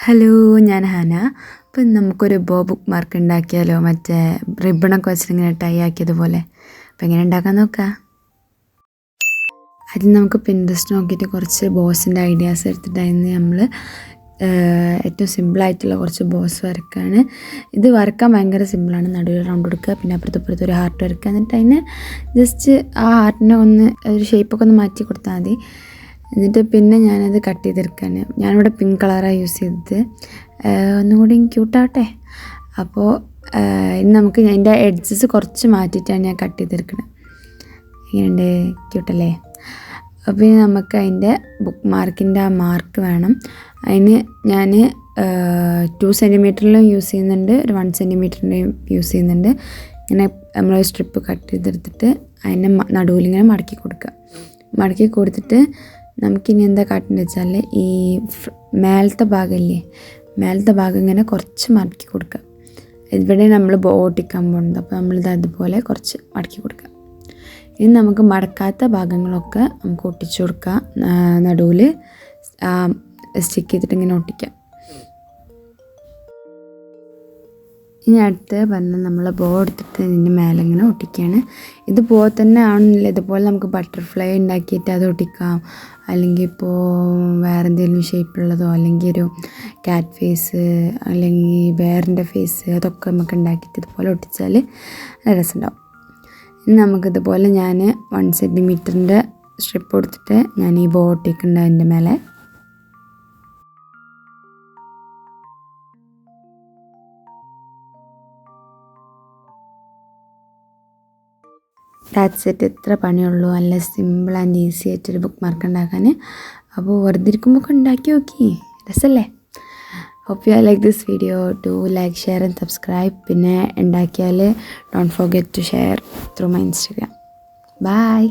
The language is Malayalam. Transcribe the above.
ഹലോ, ഞാൻ ഹന. അപ്പം നമുക്കൊരു ബുക്ക് മാർക്ക് ഉണ്ടാക്കിയാലോ? മറ്റേ റിബണൊക്കെ വെച്ചിട്ട് ഇങ്ങനെ ടൈ ആക്കിയതുപോലെ. അപ്പം എങ്ങനെ ഉണ്ടാക്കാൻ നോക്കാം. അതിന് നമുക്ക് പിൻട്രസ്റ്റ് നോക്കിയിട്ട് കുറച്ച് ബോസിൻ്റെ ഐഡിയാസ് എടുത്തിട്ട് അതിന് നമ്മൾ ഏറ്റവും സിമ്പിളായിട്ടുള്ള കുറച്ച് ബോസ് വരക്കാണ്. ഇത് വരക്കാൻ ഭയങ്കര സിമ്പിളാണ്. നടുവിൽ റൗണ്ട് കൊടുക്കുക, പിന്നെ അപ്പുറത്തപ്പുറത്ത് ഒരു ഹാർട്ട് വരക്കുക. എന്നിട്ട് അതിന് ജസ്റ്റ് ആ ഹാർട്ടിനെ ഒന്ന് ഒരു ഷേപ്പൊക്കെ ഒന്ന് മാറ്റി കൊടുത്താൽ മതി. എന്നിട്ട് പിന്നെ ഞാനത് കട്ട് ചെയ്തെടുക്കുകയാണ്. ഞാനിവിടെ പിങ്ക് കളറാണ് യൂസ് ചെയ്തത്. ഒന്നും കൂടി ക്യൂട്ടാവട്ടെ. അപ്പോൾ ഇനി നമുക്ക് അതിൻ്റെ എഡ്ജസ് കുറച്ച് മാറ്റിയിട്ടാണ് ഞാൻ കട്ട് ചെയ്തെടുക്കുന്നത്. ഇങ്ങനെയുണ്ട്, ക്യൂട്ടല്ലേ? അപ്പോൾ ഇനി നമുക്ക് അതിൻ്റെ ബുക്ക് മാർക്കിൻ്റെ ആ മാർക്ക് വേണം. അതിന് ഞാൻ 2 സെൻറ്റിമീറ്ററിലും യൂസ് ചെയ്യുന്നുണ്ട്, ഒരു 1 സെൻറ്റിമീറ്ററിൻ്റെയും യൂസ് ചെയ്യുന്നുണ്ട്. ഇങ്ങനെ നമ്മൾ സ്ട്രിപ്പ് കട്ട് ചെയ്തെടുത്തിട്ട് അതിൻ്റെ നടുവിലിങ്ങനെ മടക്കി കൊടുക്കുക. മടക്കി കൊടുത്തിട്ട് നമുക്കിനി എന്താ കാട്ടേണ്ടത് വെച്ചാൽ ഈ മേലത്തെ ഭാഗമില്ലേ, മേലത്തെ ഭാഗം ഇങ്ങനെ കുറച്ച് മടക്കി കൊടുക്കുക. ഇവിടെ നമ്മൾ ഒട്ടിക്കാൻ പോകുന്നത്. അപ്പോൾ നമ്മളിത് അതുപോലെ കുറച്ച് മടക്കി കൊടുക്കുക. ഇനി നമുക്ക് മടക്കാത്ത ഭാഗങ്ങളൊക്കെ നമുക്ക് ഒട്ടിച്ചു കൊടുക്കാം. നടുവിൽ സ്റ്റിക്ക് ചെയ്തിട്ട് ഇങ്ങനെ ഒട്ടിക്കാം. ഇനി അടുത്ത് പറഞ്ഞാൽ നമ്മൾ ബോ എടുത്തിട്ട് ഇതിൻ്റെ മേലെ ഇങ്ങനെ ഒട്ടിക്കുകയാണ്. ഇതുപോലെ തന്നെ ആണെന്നില്ല, ഇതുപോലെ നമുക്ക് ബട്ടർഫ്ലൈ ഉണ്ടാക്കിയിട്ട് അത് ഒട്ടിക്കാം. അല്ലെങ്കിൽ ഇപ്പോൾ വേറെ എന്തെങ്കിലും ഷേപ്പുള്ളതോ, അല്ലെങ്കിൽ ഒരു ക്യാറ്റ് ഫേസ്, അല്ലെങ്കിൽ ബെയറിൻ്റെ ഫേസ്, അതൊക്കെ നമുക്ക് ഉണ്ടാക്കിയിട്ട് ഇതുപോലെ ഒട്ടിച്ചാൽ നല്ല രസമുണ്ടാവും. ഇനി നമുക്കിതുപോലെ ഞാൻ 1 സെൻറ്റിമീറ്ററിൻ്റെ സ്ട്രിപ്പ് കൊടുത്തിട്ട് ഞാൻ ഈ ബോ ഒട്ടിക്കുന്നുണ്ട് അതിൻ്റെ മേലെ. That's it. ഇത്ര പണിയുള്ളൂ. നല്ല സിമ്പിൾ ആൻഡ് ഈസി ആയിട്ടൊരു ബുക്ക് മാർക്ക് ഉണ്ടാക്കാൻ. അപ്പോൾ വെറുതെ ഇരിക്കുമ്പോൾ ഉണ്ടാക്കി നോക്കി, രസമല്ലേ? Hope you like this video. To like, share and subscribe. പിന്നെ ഉണ്ടാക്കിയാൽ don't forget to share through my Instagram. By.